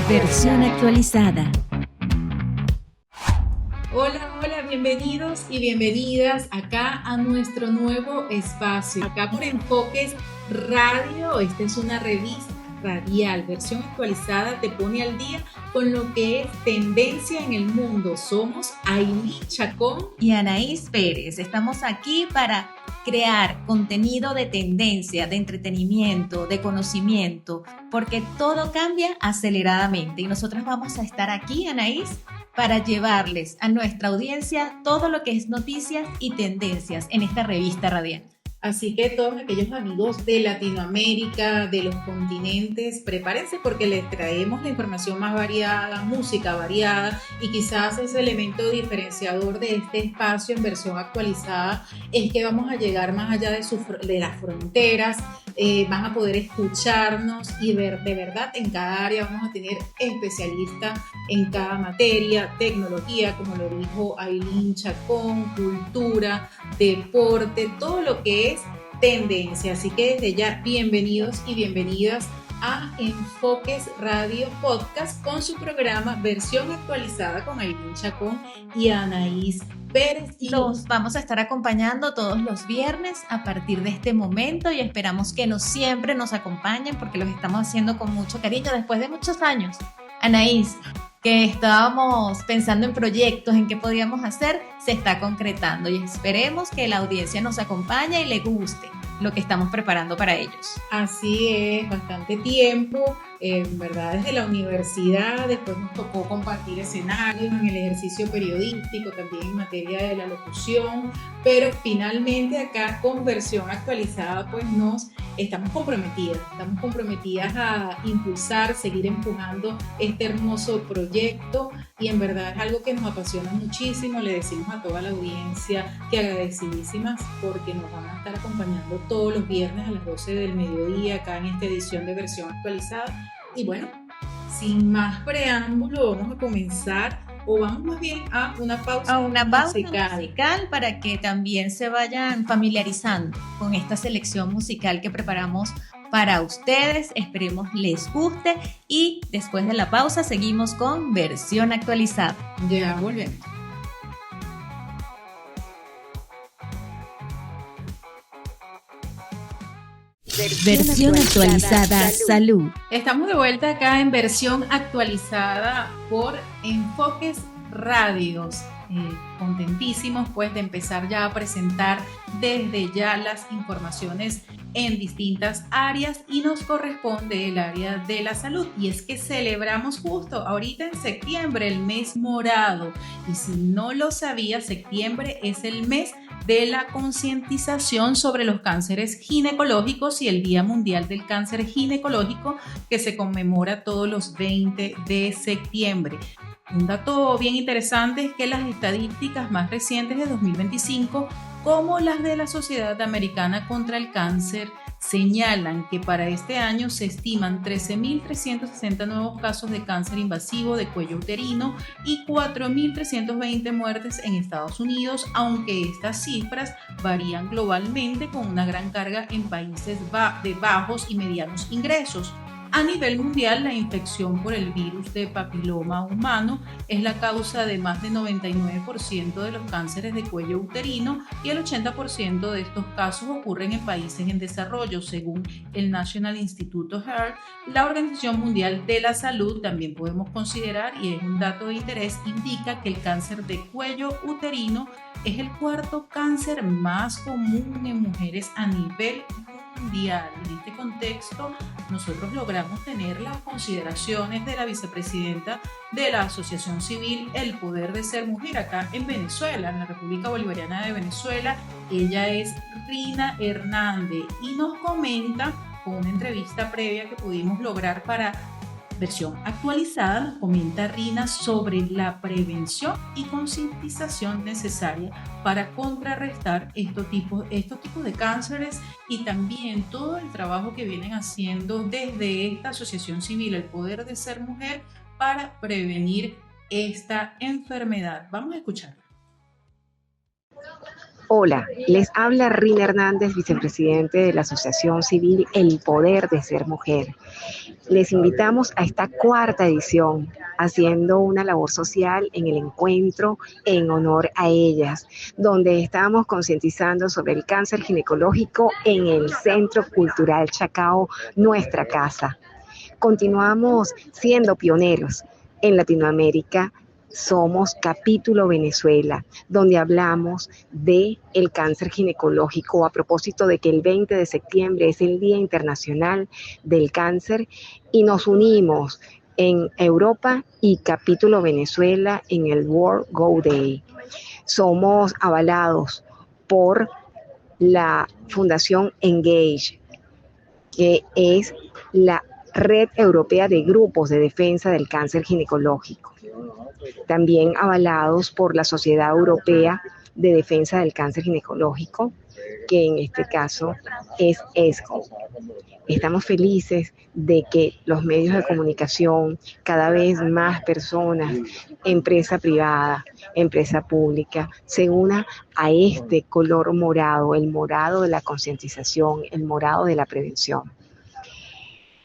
Versión actualizada. Hola, bienvenidos y bienvenidas acá a nuestro nuevo espacio, acá por Enfoques Radio. Esta es una revista radial, versión actualizada, te pone al día con lo que es tendencia en el mundo. Somos Ailín Chacón y Anaís Pérez. Estamos aquí para crear contenido de tendencia, de entretenimiento, de conocimiento, porque todo cambia aceleradamente y nosotras vamos a estar aquí, Anaís, para llevarles a nuestra audiencia todo lo que es noticias y tendencias en esta revista radial. Así que todos aquellos amigos de Latinoamérica, de los continentes, prepárense porque les traemos la información más variada, música variada y quizás ese elemento diferenciador de este espacio en versión actualizada es que vamos a llegar más allá de las fronteras, van a poder escucharnos y ver de verdad en cada área. Vamos a tener especialistas en cada materia, tecnología, como lo dijo Ailín Chacón, cultura, deporte, todo lo que es tendencia. Así que desde ya, bienvenidos y bienvenidas a Enfoques Radio Podcast con su programa Versión Actualizada con Ailín Chacón y Anaís Pérez. Los vamos a estar acompañando todos los viernes a partir de este momento y esperamos que siempre nos acompañen porque los estamos haciendo con mucho cariño después de muchos años. Anaís, que estábamos pensando en proyectos, en qué podíamos hacer, se está concretando y esperemos que la audiencia nos acompañe y le guste lo que estamos preparando para ellos. Así es, bastante tiempo, en verdad desde la universidad, después nos tocó compartir escenarios en el ejercicio periodístico, también en materia de la locución, pero finalmente acá con versión actualizada pues estamos comprometidas a impulsar, seguir empujando este hermoso proyecto y en verdad es algo que nos apasiona muchísimo. Le decimos a toda la audiencia que agradecidísimas porque nos van a estar acompañando todos los viernes a las 12 del mediodía acá en esta edición de versión actualizada. Y bueno, sin más preámbulo, vamos a comenzar o vamos más bien a una pausa musical para que también se vayan familiarizando con esta selección musical que preparamos para ustedes. Esperemos les guste y después de la pausa seguimos con versión actualizada. Ya volvemos. Versión actualizada Salud. Estamos de vuelta acá en versión actualizada por Enfoques Radios. Contentísimos pues de empezar ya a presentar desde ya las informaciones en distintas áreas y nos corresponde el área de la salud y es que celebramos justo ahorita en septiembre el mes morado y si no lo sabía, septiembre es el mes de la concientización sobre los cánceres ginecológicos y el Día Mundial del Cáncer Ginecológico que se conmemora todos los 20 de septiembre. Un dato bien interesante es que las estadísticas más recientes de 2025, como las de la Sociedad Americana contra el Cáncer, señalan que para este año se estiman 13.360 nuevos casos de cáncer invasivo de cuello uterino y 4.320 muertes en Estados Unidos, aunque estas cifras varían globalmente con una gran carga en países de bajos y medianos ingresos. A nivel mundial, la infección por el virus de papiloma humano es la causa de más del 99% de los cánceres de cuello uterino y el 80% de estos casos ocurren en países en desarrollo, según el National Institute of Health. La Organización Mundial de la Salud también podemos considerar, y es un dato de interés, indica que el cáncer de cuello uterino es el cuarto cáncer más común en mujeres a nivel mundial. En este contexto, nosotros logramos tener las consideraciones de la vicepresidenta de la Asociación Civil El Poder de Ser Mujer acá en Venezuela, en la República Bolivariana de Venezuela. Ella es Rina Hernández y nos comenta con una entrevista previa que pudimos lograr para versión actualizada, nos comenta Rina sobre la prevención y concientización necesaria para contrarrestar estos tipos de cánceres y también todo el trabajo que vienen haciendo desde esta asociación civil El Poder de Ser Mujer para prevenir esta enfermedad. Vamos a escuchar. Hola, les habla Rina Hernández, vicepresidente de la Asociación Civil El Poder de Ser Mujer. Les invitamos a esta cuarta edición, haciendo una labor social en el encuentro en honor a ellas, donde estamos concientizando sobre el cáncer ginecológico en el Centro Cultural Chacao, nuestra casa. Continuamos siendo pioneros en Latinoamérica. Somos Capítulo Venezuela, donde hablamos de el cáncer ginecológico a propósito de que el 20 de septiembre es el Día Internacional del Cáncer y nos unimos en Europa y Capítulo Venezuela en el World Go Day. Somos avalados por la Fundación Engage, que es la Red Europea de Grupos de Defensa del Cáncer Ginecológico. También avalados por la Sociedad Europea de Defensa del Cáncer Ginecológico, que en este caso es ESCO. Estamos felices de que los medios de comunicación, cada vez más personas, empresa privada, empresa pública, se una a este color morado, el morado de la concientización, el morado de la prevención.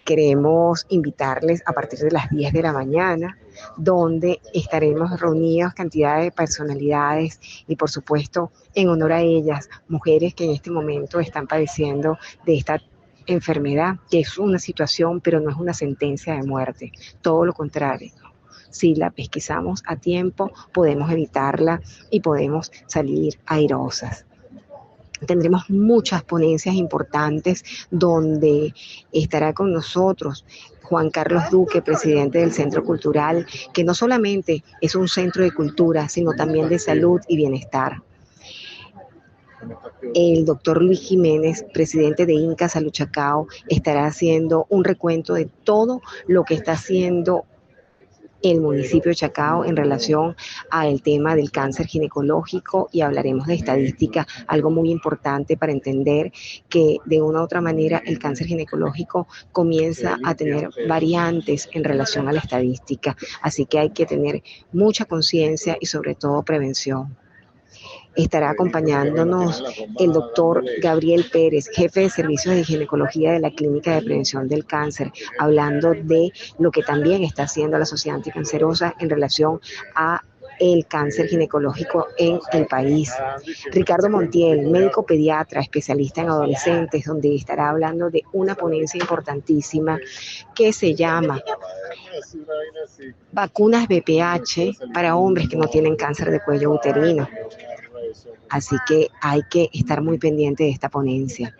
Queremos invitarles a partir de las 10 de la mañana, donde estaremos reunidos cantidad de personalidades y por supuesto en honor a ellas, mujeres que en este momento están padeciendo de esta enfermedad, que es una situación pero no es una sentencia de muerte, todo lo contrario. Si la pesquisamos a tiempo, podemos evitarla y podemos salir airosas. Tendremos muchas ponencias importantes donde estará con nosotros Juan Carlos Duque, presidente del Centro Cultural, que no solamente es un centro de cultura, sino también de salud y bienestar. El doctor Luis Jiménez, presidente de INCA Salud Chacao, estará haciendo un recuento de todo lo que está haciendo el municipio de Chacao en relación al tema del cáncer ginecológico y hablaremos de estadística, algo muy importante para entender que de una u otra manera el cáncer ginecológico comienza a tener variantes en relación a la estadística, así que hay que tener mucha conciencia y sobre todo prevención. Estará acompañándonos el doctor Gabriel Pérez, jefe de servicios de ginecología de la Clínica de Prevención del Cáncer, hablando de lo que también está haciendo la Sociedad Anticancerosa en relación a el cáncer ginecológico en el país. Ricardo Montiel, médico pediatra, especialista en adolescentes, donde estará hablando de una ponencia importantísima que se llama Vacunas BPH para hombres que no tienen cáncer de cuello uterino. Así que hay que estar muy pendiente de esta ponencia.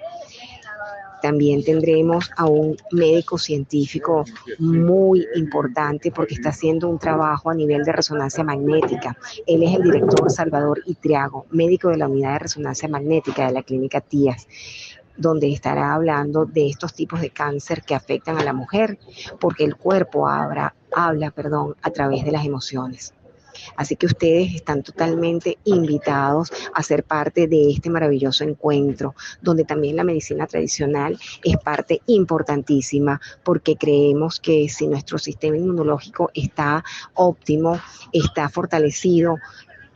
También tendremos a un médico científico muy importante porque está haciendo un trabajo a nivel de resonancia magnética. Él es el director Salvador Itriago, médico de la unidad de resonancia magnética de la clínica Tías, donde estará hablando de estos tipos de cáncer que afectan a la mujer, porque el cuerpo habla a través de las emociones. Así que ustedes están totalmente invitados a ser parte de este maravilloso encuentro, donde también la medicina tradicional es parte importantísima, porque creemos que si nuestro sistema inmunológico está óptimo, está fortalecido,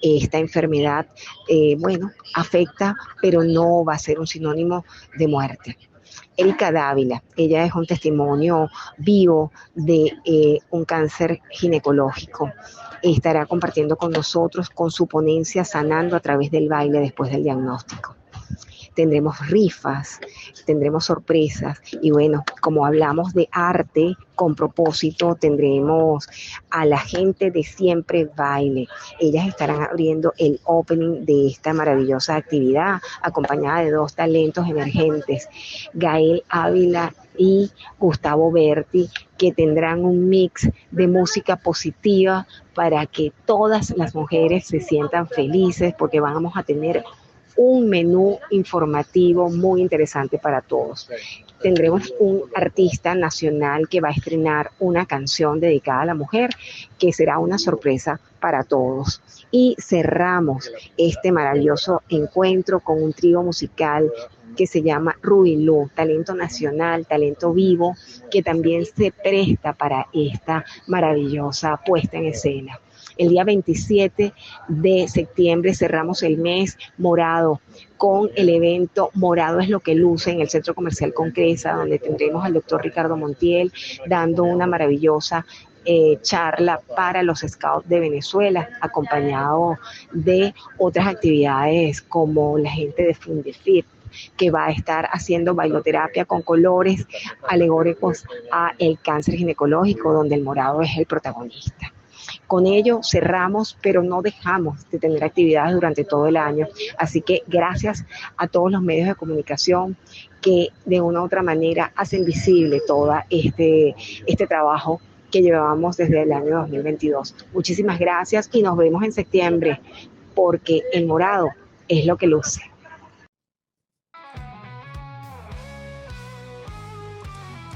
esta enfermedad, afecta, pero no va a ser un sinónimo de muerte. Erika Dávila, ella es un testimonio vivo de un cáncer ginecológico. Estará compartiendo con nosotros con su ponencia Sanando a través del baile después del diagnóstico. Tendremos rifas, tendremos sorpresas y bueno, como hablamos de arte con propósito, tendremos a la gente de Siempre Baile. Ellas estarán abriendo el opening de esta maravillosa actividad, acompañada de dos talentos emergentes, Gael Ávila y Gustavo Berti, que tendrán un mix de música positiva para que todas las mujeres se sientan felices, porque vamos a tener un menú informativo muy interesante para todos. Tendremos un artista nacional que va a estrenar una canción dedicada a la mujer, que será una sorpresa para todos. Y cerramos este maravilloso encuentro con un trío musical que se llama Rubilú, talento nacional, talento vivo, que también se presta para esta maravillosa puesta en escena. El día 27 de septiembre cerramos el mes morado con el evento Morado es lo que luce en el Centro Comercial Concresa, donde tendremos al doctor Ricardo Montiel dando una maravillosa charla para los Scouts de Venezuela, acompañado de otras actividades como la gente de Fundefit, que va a estar haciendo bailoterapia con colores alegóricos a el cáncer ginecológico, donde el morado es el protagonista. Con ello cerramos, pero no dejamos de tener actividades durante todo el año. Así que gracias a todos los medios de comunicación que de una u otra manera hacen visible todo este trabajo que llevábamos desde el año 2022. Muchísimas gracias y nos vemos en septiembre, porque el morado es lo que luce.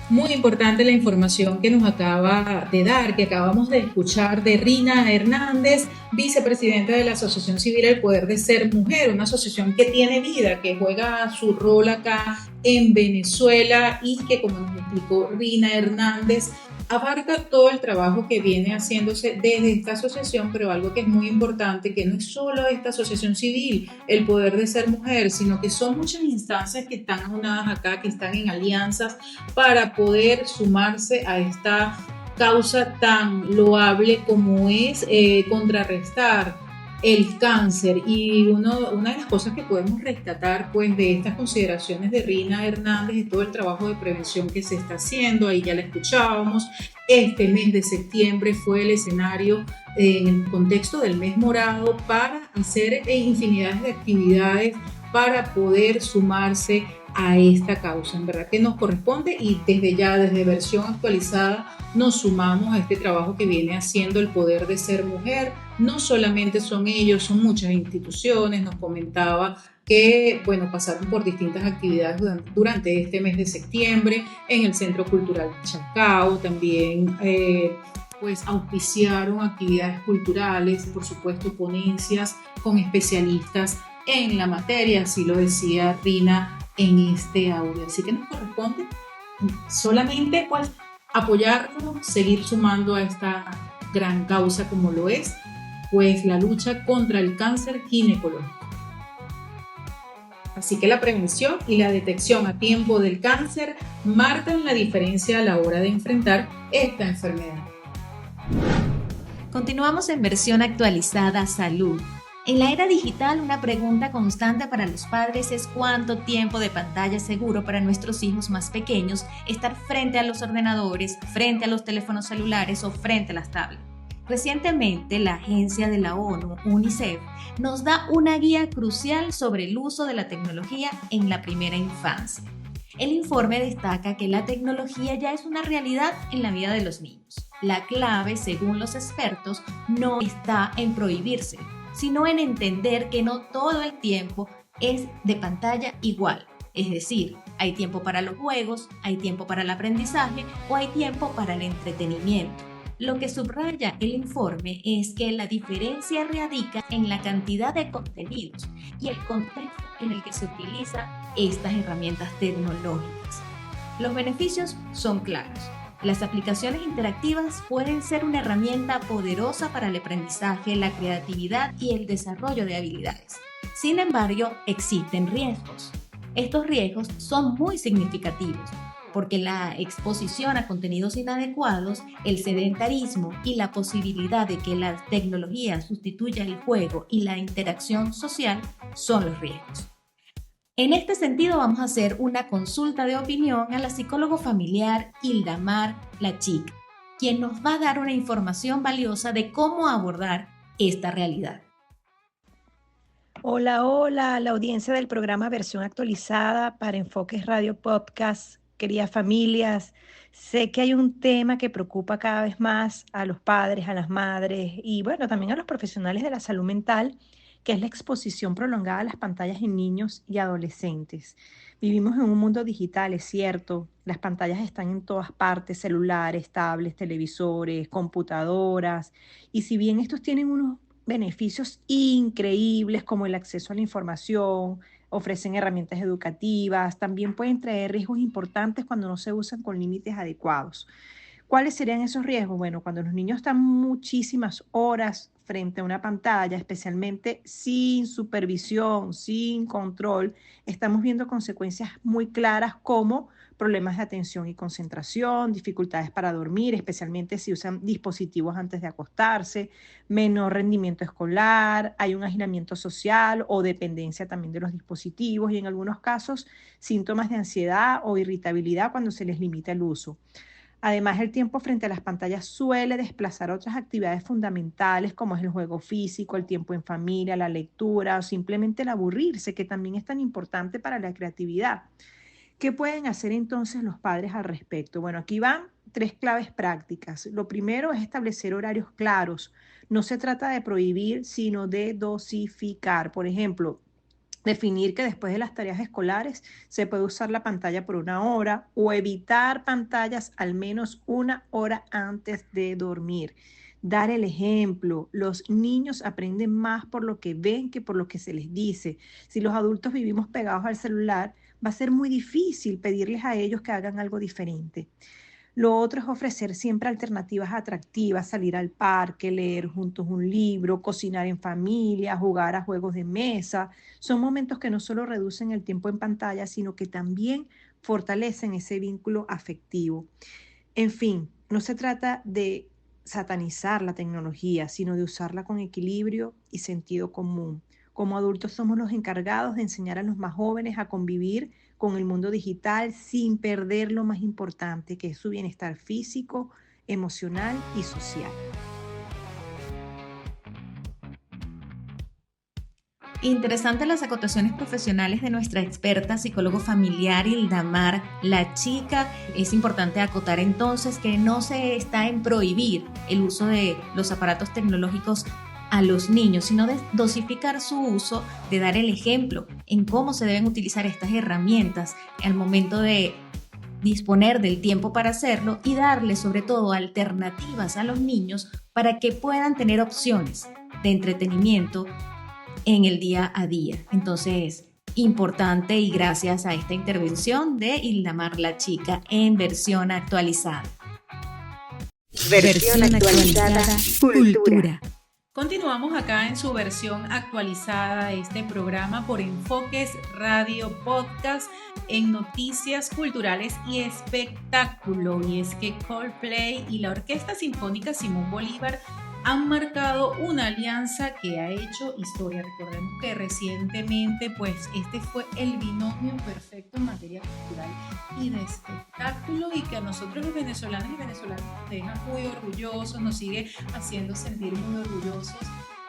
Muy importante la información que nos acaba de dar, que acabamos de escuchar de Rina Hernández, vicepresidenta de la Asociación Civil El Poder de Ser Mujer, una asociación que tiene vida, que juega su rol acá en Venezuela y que, como nos explicó Rina Hernández, abarca todo el trabajo que viene haciéndose desde esta asociación, pero algo que es muy importante, que no es solo esta asociación civil, el poder de ser mujer, sino que son muchas instancias que están aunadas acá, que están en alianzas para poder sumarse a esta causa tan loable como es contrarrestar el cáncer. Y una de las cosas que podemos rescatar pues de estas consideraciones de Rina Hernández es todo el trabajo de prevención que se está haciendo. Ahí ya la escuchábamos. Este mes de septiembre fue el escenario en el contexto del mes morado para hacer infinidad de actividades para poder sumarse a esta causa. En verdad que nos corresponde y desde ya, desde versión actualizada, nos sumamos a este trabajo que viene haciendo el poder de ser mujer. No solamente son ellos, son muchas instituciones. Nos comentaba que, bueno, pasaron por distintas actividades durante este mes de septiembre en el Centro Cultural Chacao. También pues auspiciaron actividades culturales, por supuesto ponencias con especialistas en la materia, así lo decía Rina en este audio. Así que nos corresponde solamente pues apoyarnos, seguir sumando a esta gran causa como lo es pues la lucha contra el cáncer ginecológico. Así que la prevención y la detección a tiempo del cáncer marcan la diferencia a la hora de enfrentar esta enfermedad. Continuamos en versión actualizada Salud. En la era digital, una pregunta constante para los padres es cuánto tiempo de pantalla es seguro para nuestros hijos más pequeños estar frente a los ordenadores, frente a los teléfonos celulares o frente a las tablets. Recientemente, la agencia de la ONU, UNICEF, nos da una guía crucial sobre el uso de la tecnología en la primera infancia. El informe destaca que la tecnología ya es una realidad en la vida de los niños. La clave, según los expertos, no está en prohibirse, sino en entender que no todo el tiempo es de pantalla igual. Es decir, hay tiempo para los juegos, hay tiempo para el aprendizaje o hay tiempo para el entretenimiento. Lo que subraya el informe es que la diferencia radica en la cantidad de contenidos y el contexto en el que se utilizan estas herramientas tecnológicas. Los beneficios son claros. Las aplicaciones interactivas pueden ser una herramienta poderosa para el aprendizaje, la creatividad y el desarrollo de habilidades. Sin embargo, existen riesgos. Estos riesgos son muy significativos porque la exposición a contenidos inadecuados, el sedentarismo y la posibilidad de que la tecnología sustituya el juego y la interacción social son los riesgos. En este sentido, vamos a hacer una consulta de opinión a la psicóloga familiar Hildamar Lachic, quien nos va a dar una información valiosa de cómo abordar esta realidad. Hola, hola, la audiencia del programa Versión Actualizada para Enfoques Radio Podcast. Queridas familias, sé que hay un tema que preocupa cada vez más a los padres, a las madres y bueno, también a los profesionales de la salud mental, que es la exposición prolongada a las pantallas en niños y adolescentes. Vivimos en un mundo digital, es cierto, las pantallas están en todas partes, celulares, tablets, televisores, computadoras, y si bien estos tienen unos beneficios increíbles como el acceso a la información, ofrecen herramientas educativas, también pueden traer riesgos importantes cuando no se usan con límites adecuados. ¿Cuáles serían esos riesgos? Bueno, cuando los niños están muchísimas horas frente a una pantalla, especialmente sin supervisión, sin control, estamos viendo consecuencias muy claras como problemas de atención y concentración, dificultades para dormir, especialmente si usan dispositivos antes de acostarse, menor rendimiento escolar, hay un aislamiento social o dependencia también de los dispositivos y en algunos casos síntomas de ansiedad o irritabilidad cuando se les limita el uso. Además, el tiempo frente a las pantallas suele desplazar otras actividades fundamentales como es el juego físico, el tiempo en familia, la lectura o simplemente el aburrirse, que también es tan importante para la creatividad. ¿Qué pueden hacer entonces los padres al respecto? Bueno, aquí van 3 claves prácticas. Lo primero es establecer horarios claros. No se trata de prohibir, sino de dosificar. Por ejemplo, definir que después de las tareas escolares se puede usar la pantalla por 1 hora o evitar pantallas al menos 1 hora antes de dormir. Dar el ejemplo. Los niños aprenden más por lo que ven que por lo que se les dice. Si los adultos vivimos pegados al celular, va a ser muy difícil pedirles a ellos que hagan algo diferente. Lo otro es ofrecer siempre alternativas atractivas, salir al parque, leer juntos un libro, cocinar en familia, jugar a juegos de mesa. Son momentos que no solo reducen el tiempo en pantalla, sino que también fortalecen ese vínculo afectivo. En fin, no se trata de satanizar la tecnología, sino de usarla con equilibrio y sentido común. Como adultos somos los encargados de enseñar a los más jóvenes a convivir con el mundo digital sin perder lo más importante, que es su bienestar físico, emocional y social. Interesantes las acotaciones profesionales de nuestra experta psicólogo familiar Ildamar La Chica. Es importante acotar entonces que no se está en prohibir el uso de los aparatos tecnológicos a los niños, sino de dosificar su uso, de dar el ejemplo en cómo se deben utilizar estas herramientas al momento de disponer del tiempo para hacerlo y darle sobre todo alternativas a los niños para que puedan tener opciones de entretenimiento en el día a día. Entonces, importante y gracias a esta intervención de Ildamar La Chica en versión actualizada. Versión actualizada, cultura. Continuamos acá en su versión actualizada de este programa por Enfoques Radio Podcast en noticias culturales y espectáculo. Y es que Coldplay y la Orquesta Sinfónica Simón Bolívar han marcado una alianza que ha hecho historia. Recordemos que recientemente, pues, este fue el binomio perfecto en materia cultural y de espectáculo y que a nosotros los venezolanos y venezolanas nos deja muy orgullosos, nos sigue haciendo sentir muy orgullosos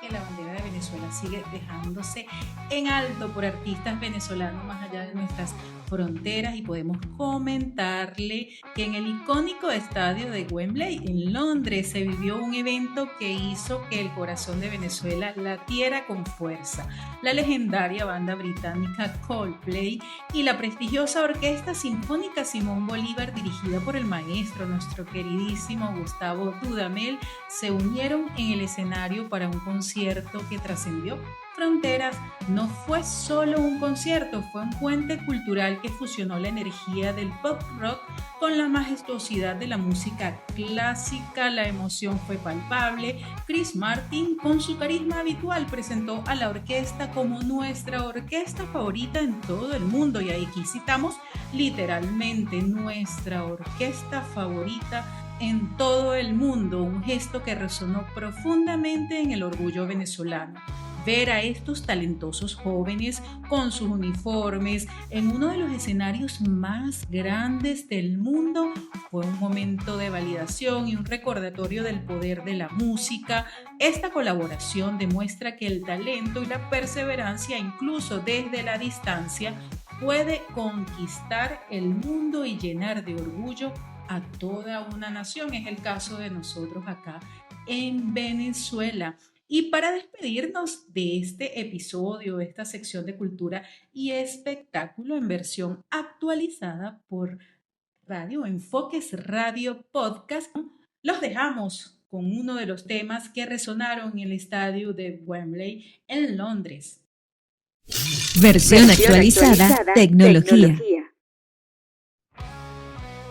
que la bandera de Venezuela sigue dejándose en alto por artistas venezolanos más allá de nuestras fronteras y podemos comentarle que en el icónico estadio de Wembley en Londres se vivió un evento que hizo que el corazón de Venezuela latiera con fuerza. La legendaria banda británica Coldplay y la prestigiosa Orquesta Sinfónica Simón Bolívar dirigida por el maestro, nuestro queridísimo Gustavo Dudamel, se unieron en el escenario para un concierto que trascendió fronteras. No fue solo un concierto, fue un puente cultural que fusionó la energía del pop rock con la majestuosidad de la música clásica. La emoción fue palpable. Chris Martin, con su carisma habitual, presentó a la orquesta como nuestra orquesta favorita en todo el mundo. Y aquí citamos literalmente nuestra orquesta favorita en todo el mundo, un gesto que resonó profundamente en el orgullo venezolano. Ver a estos talentosos jóvenes con sus uniformes en uno de los escenarios más grandes del mundo fue un momento de validación y un recordatorio del poder de la música. Esta colaboración demuestra que el talento y la perseverancia, incluso desde la distancia, puede conquistar el mundo y llenar de orgullo a toda una nación. Es el caso de nosotros acá en Venezuela. Y para despedirnos de este episodio, de esta sección de cultura y espectáculo en versión actualizada por Radio Enfoques Radio Podcast, los dejamos con uno de los temas que resonaron en el estadio de Wembley en Londres. Versión actualizada, tecnología.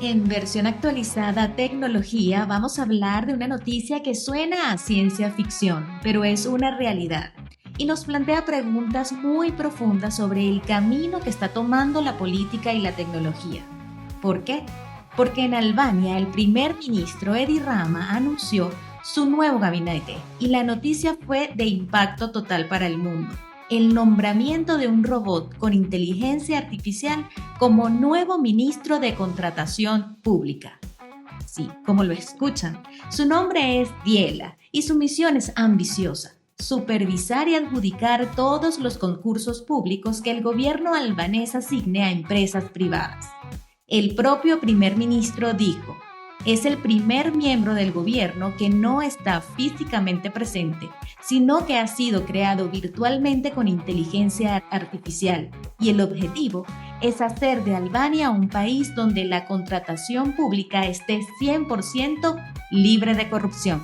En versión actualizada tecnología vamos a hablar de una noticia que suena a ciencia ficción, pero es una realidad y nos plantea preguntas muy profundas sobre el camino que está tomando la política y la tecnología. ¿Por qué? Porque en Albania el primer ministro Edi Rama anunció su nuevo gabinete y la noticia fue de impacto total para el mundo. El nombramiento de un robot con inteligencia artificial como nuevo ministro de Contratación Pública. Sí, como lo escuchan, su nombre es Diela y su misión es ambiciosa: supervisar y adjudicar todos los concursos públicos que el gobierno albanés asigne a empresas privadas. El propio primer ministro dijo: es el primer miembro del gobierno que no está físicamente presente, sino que ha sido creado virtualmente con inteligencia artificial, y el objetivo es hacer de Albania un país donde la contratación pública esté 100% libre de corrupción.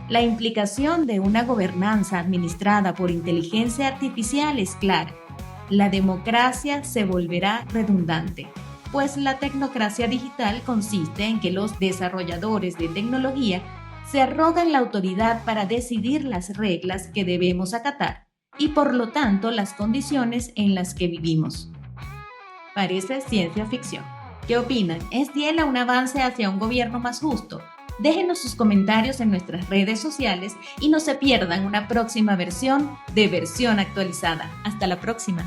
La implicación de una gobernanza administrada por inteligencia artificial es clara: la democracia se volverá redundante, pues la tecnocracia digital consiste en que los desarrolladores de tecnología se arrogan la autoridad para decidir las reglas que debemos acatar y por lo tanto las condiciones en las que vivimos. Parece ciencia ficción. ¿Qué opinan? ¿Es Diela un avance hacia un gobierno más justo? Déjenos sus comentarios en nuestras redes sociales y no se pierdan una próxima versión de Versión Actualizada. Hasta la próxima.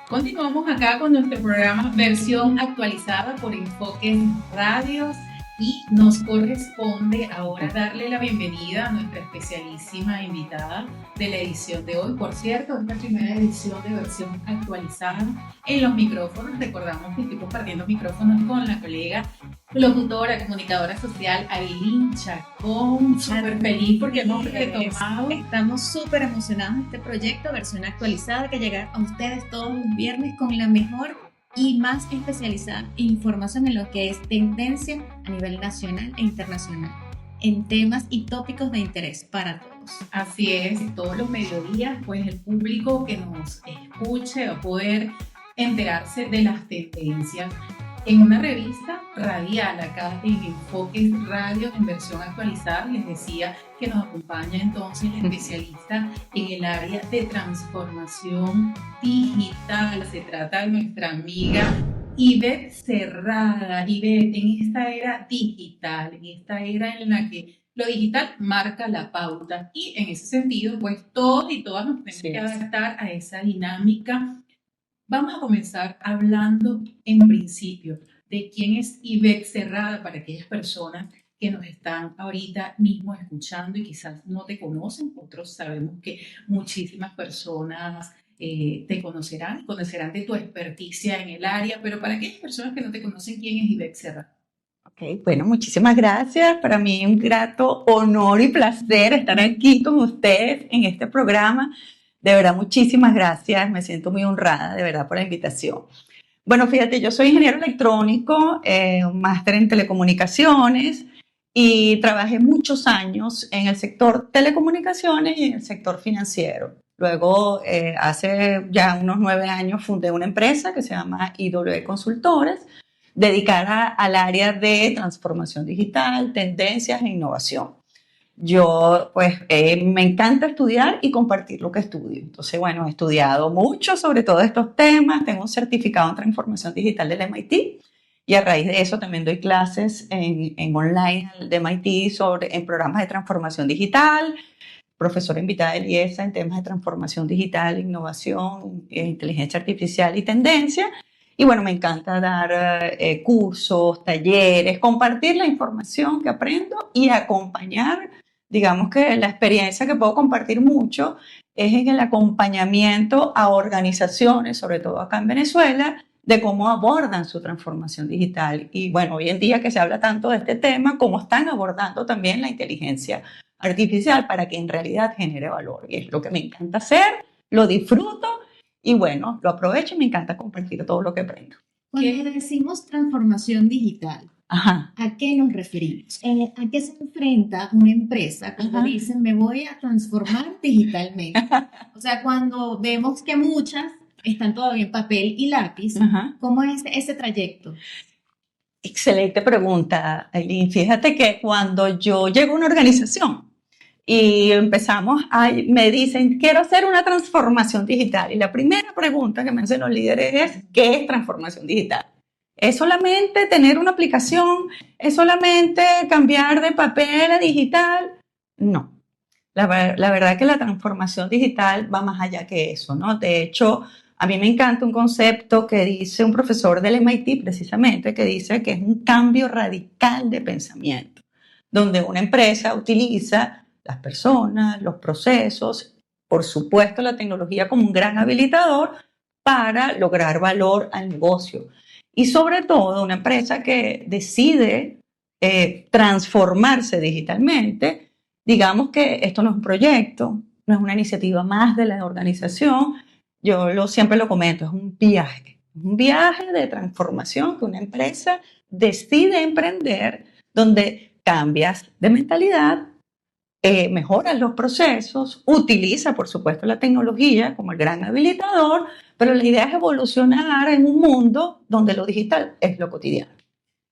Continuamos acá con nuestro programa Versión Actualizada por Enfoques Radios y nos corresponde ahora darle la bienvenida a nuestra especialísima invitada de la edición de hoy. Por cierto, esta primera edición de Versión Actualizada en los micrófonos. Recordamos que estoy compartiendo micrófonos con la colega locutora, comunicadora social Ailín Chacón. Súper feliz porque hemos retomado. Estamos súper emocionados de este proyecto Versión Actualizada que llega a ustedes todos los viernes con la mejor y más especializada información en lo que es tendencia a nivel nacional e internacional, en temas y tópicos de interés para todos. Así es, todos los mediodías, pues el público que nos escuche va a poder enterarse de las tendencias en una revista radial acá en Enfoques Radio en versión actualizada. Les decía que nos acompaña entonces la especialista en el área de transformación digital. Se trata de nuestra amiga Ivette Cerrada. Ivette, en esta era digital, en esta era en la que lo digital marca la pauta y en ese sentido, pues todos y todas nos tenemos que adaptar a esa dinámica. Vamos a comenzar hablando en principio de quién es Ivette Cerrada para aquellas personas que nos están ahorita mismo escuchando y quizás no te conocen. Otros sabemos que muchísimas personas te conocerán de tu experticia en el área, pero para aquellas personas que no te conocen, ¿quién es Ivette Cerrada? Ok, bueno, muchísimas gracias. Para mí es un grato honor y placer estar aquí con ustedes en este programa. De verdad, muchísimas gracias. Me siento muy honrada, de verdad, por la invitación. Bueno, fíjate, yo soy ingeniero electrónico, un máster en telecomunicaciones y trabajé muchos años en el sector telecomunicaciones y en el sector financiero. Luego, hace ya unos 9 años, fundé una empresa que se llama IW Consultores, dedicada al área de transformación digital, tendencias e innovación. Yo, pues, me encanta estudiar y compartir lo que estudio. Entonces, bueno, he estudiado mucho sobre todos estos temas. Tengo un certificado en transformación digital del MIT y a raíz de eso también doy clases en online del MIT en programas de transformación digital. Profesora invitada del IESA en temas de transformación digital, innovación, inteligencia artificial y tendencia. Y bueno, me encanta dar cursos, talleres, compartir la información que aprendo y acompañar. Digamos que la experiencia que puedo compartir mucho es en el acompañamiento a organizaciones, sobre todo acá en Venezuela, de cómo abordan su transformación digital. Y bueno, hoy en día que se habla tanto de este tema, cómo están abordando también la inteligencia artificial para que en realidad genere valor. Y es lo que me encanta hacer, lo disfruto y bueno, lo aprovecho y me encanta compartir todo lo que aprendo. Cuando decimos transformación digital, Ajá. ¿a qué nos referimos? ¿A qué se enfrenta una empresa cuando dicen me voy a transformar digitalmente? O sea, cuando vemos que muchas están todavía en papel y lápiz. Ajá. ¿Cómo es ese trayecto? Excelente pregunta, Aileen. Fíjate que cuando yo llego a una organización y me dicen, quiero hacer una transformación digital. Y la primera pregunta que me hacen los líderes es, ¿qué es transformación digital? ¿Es solamente tener una aplicación? ¿Es solamente cambiar de papel a digital? No. La verdad es que la transformación digital va más allá que eso, ¿no? De hecho, a mí me encanta un concepto que dice un profesor del MIT precisamente, que dice que es un cambio radical de pensamiento, donde una empresa utiliza las personas, los procesos, por supuesto la tecnología como un gran habilitador para lograr valor al negocio. Y sobre todo una empresa que decide transformarse digitalmente, digamos que esto no es un proyecto, no es una iniciativa más de la organización. Siempre lo comento, es un viaje de transformación que una empresa decide emprender, donde cambias de mentalidad, mejoras los procesos, utiliza por supuesto la tecnología como el gran habilitador, pero la idea es evolucionar en un mundo donde lo digital es lo cotidiano.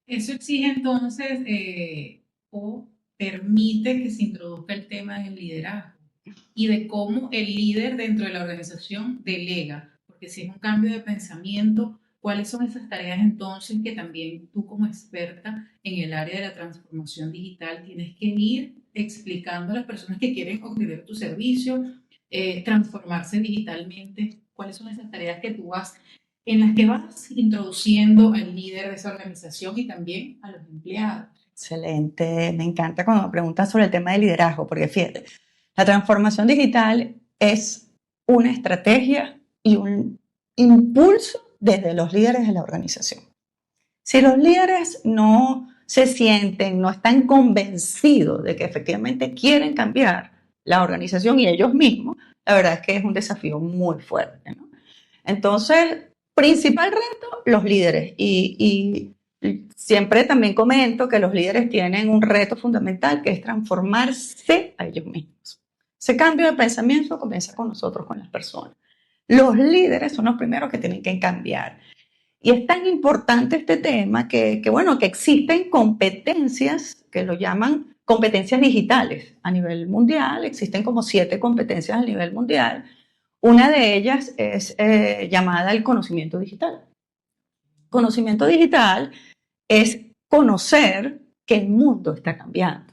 Eso exige entonces o permite que se introduzca el tema del liderazgo y de cómo el líder dentro de la organización delega, porque si es un cambio de pensamiento, ¿cuáles son esas tareas entonces que también tú como experta en el área de la transformación digital tienes que ir explicando a las personas que quieren obtener tu servicio, transformarse digitalmente? ¿Cuáles son esas tareas en las que vas introduciendo al líder de esa organización y también a los empleados? Excelente, me encanta cuando me preguntas sobre el tema de liderazgo, porque fíjate, la transformación digital es una estrategia y un impulso desde los líderes de la organización. Si los líderes no se sienten, no están convencidos de que efectivamente quieren cambiar la organización y ellos mismos, la verdad es que es un desafío muy fuerte, ¿no? Entonces, principal reto, los líderes. Y siempre también comento que los líderes tienen un reto fundamental que es transformarse a ellos mismos. Ese cambio de pensamiento comienza con nosotros, con las personas. Los líderes son los primeros que tienen que cambiar. Y es tan importante este tema que existen competencias que lo llaman competencias digitales a nivel mundial. Existen como 7 competencias a nivel mundial. Una de ellas es llamada el conocimiento digital. Conocimiento digital es conocer que el mundo está cambiando,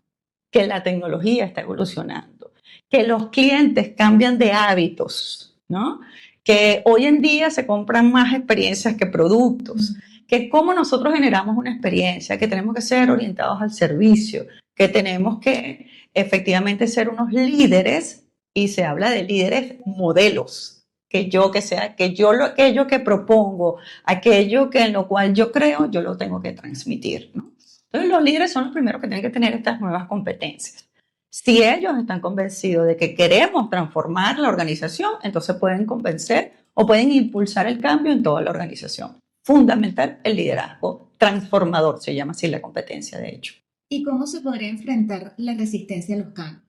que la tecnología está evolucionando, que los clientes cambian de hábitos, ¿no? Que hoy en día se compran más experiencias que productos, que cómo nosotros generamos una experiencia, que tenemos que ser orientados al servicio, que tenemos que efectivamente ser unos líderes, y se habla de líderes modelos, aquello que propongo, aquello en lo cual yo creo, yo lo tengo que transmitir, ¿no? Entonces los líderes son los primeros que tienen que tener estas nuevas competencias. Si ellos están convencidos de que queremos transformar la organización, entonces pueden convencer o pueden impulsar el cambio en toda la organización. Fundamental el liderazgo transformador, se llama así la competencia, de hecho. ¿Y cómo se podría enfrentar la resistencia a los cambios?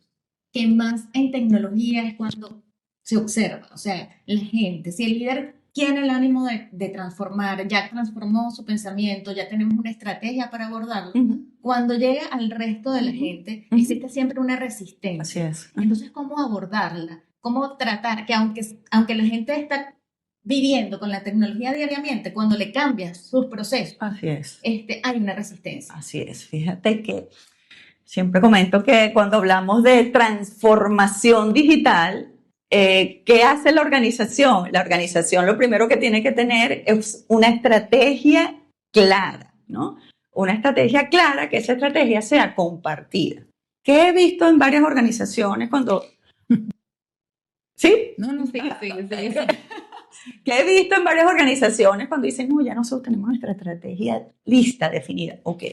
Que más en tecnología es cuando se observa, o sea, la gente, si el líder tiene el ánimo de transformar, ya transformó su pensamiento, ya tenemos una estrategia para abordarlo, cuando llega al resto de la gente, existe siempre una resistencia. Así es. Entonces, ¿cómo abordarla? ¿Cómo tratar que aunque la gente está viviendo con la tecnología diariamente, cuando le cambias sus procesos, así es, hay una resistencia? Así es, fíjate que siempre comento que cuando hablamos de transformación digital, ¿qué hace la organización? La organización lo primero que tiene que tener es una estrategia clara, ¿no? Una estrategia clara, que esa estrategia sea compartida. ¿Qué he visto en varias organizaciones cuando... ¿Sí? No, sí. Que he visto en varias organizaciones cuando dicen, no, ya nosotros tenemos nuestra estrategia lista, definida. Ok,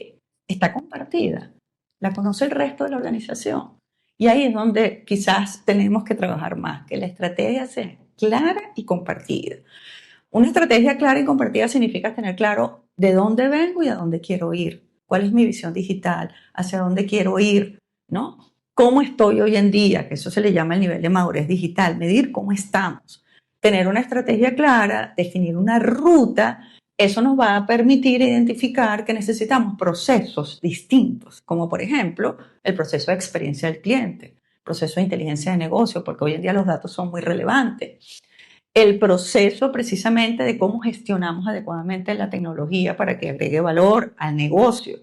está compartida. La conoce el resto de la organización. Y ahí es donde quizás tenemos que trabajar más, que la estrategia sea clara y compartida. Una estrategia clara y compartida significa tener claro de dónde vengo y a dónde quiero ir. ¿Cuál es mi visión digital? ¿Hacia dónde quiero ir? ¿No? ¿Cómo estoy hoy en día? Que eso se le llama el nivel de madurez digital. Medir cómo estamos. tener una estrategia clara, definir una ruta, eso nos va a permitir identificar que necesitamos procesos distintos, como por ejemplo el proceso de experiencia del cliente, proceso de inteligencia de negocio, porque hoy en día los datos son muy relevantes. El proceso precisamente de cómo gestionamos adecuadamente la tecnología para que agregue valor al negocio.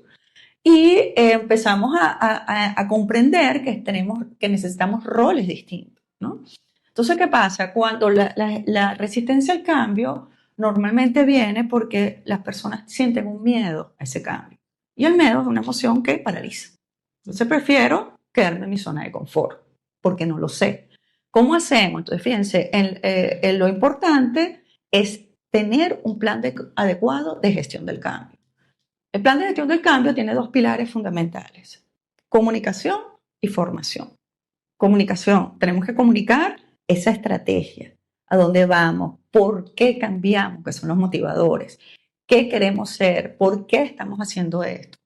Y empezamos a comprender que necesitamos roles distintos, ¿no? Entonces, ¿qué pasa? Cuando la resistencia al cambio normalmente viene porque las personas sienten un miedo a ese cambio. Y el miedo es una emoción que paraliza. Entonces prefiero quedarme en mi zona de confort, porque no lo sé. ¿Cómo hacemos? Entonces, fíjense, lo importante es tener un plan adecuado de gestión del cambio. El plan de gestión del cambio tiene dos pilares fundamentales: comunicación y formación. Comunicación, tenemos que comunicar esa estrategia, a dónde vamos, por qué cambiamos, que son los motivadores, qué queremos ser, por qué estamos haciendo esto.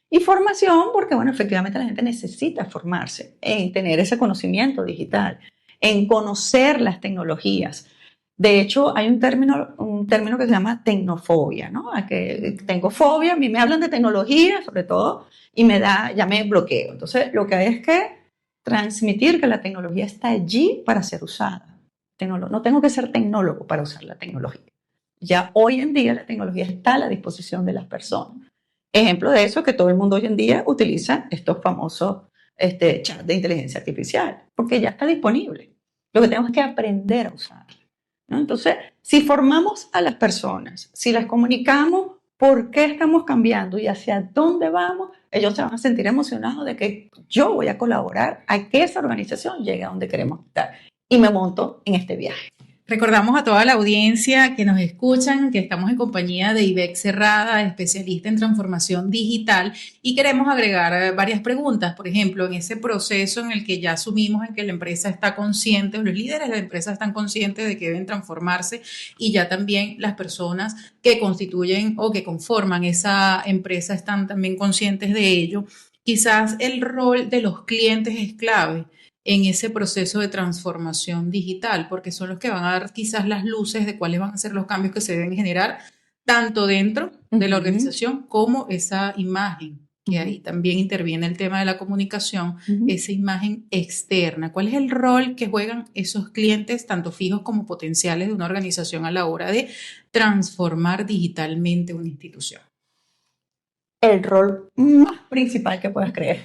Y formación, porque bueno, efectivamente la gente necesita formarse en tener ese conocimiento digital, en conocer las tecnologías. De hecho, hay un término que se llama tecnofobia, ¿no? A que tengo fobia, a mí me hablan de tecnología, sobre todo, y ya me bloqueo. Entonces, lo que hay es que transmitir que la tecnología está allí para ser usada. No tengo que ser tecnólogo para usar la tecnología. Ya hoy en día la tecnología está a la disposición de las personas. Ejemplo de eso es que todo el mundo hoy en día utiliza estos famosos chats de inteligencia artificial, porque ya está disponible. Lo que tenemos es que aprender a usarla, ¿no? Entonces, si formamos a las personas, si las comunicamos por qué estamos cambiando y hacia dónde vamos, ellos se van a sentir emocionados de que yo voy a colaborar a que esa organización llegue a donde queremos estar y me monto en este viaje. Recordamos a toda la audiencia que nos escuchan que estamos en compañía de Ibex Cerrada, especialista en transformación digital, y queremos agregar varias preguntas. Por ejemplo, en ese proceso en el que ya asumimos en que la empresa está consciente, los líderes de la empresa están conscientes de que deben transformarse, y ya también las personas que constituyen o que conforman esa empresa están también conscientes de ello. Quizás el rol de los clientes es clave en ese proceso de transformación digital, porque son los que van a dar quizás las luces de cuáles van a ser los cambios que se deben generar, tanto dentro de la organización como esa imagen, que ahí también interviene el tema de la comunicación, esa imagen externa. ¿Cuál es el rol que juegan esos clientes, tanto fijos como potenciales, de una organización a la hora de transformar digitalmente una institución? El rol más principal que puedas creer.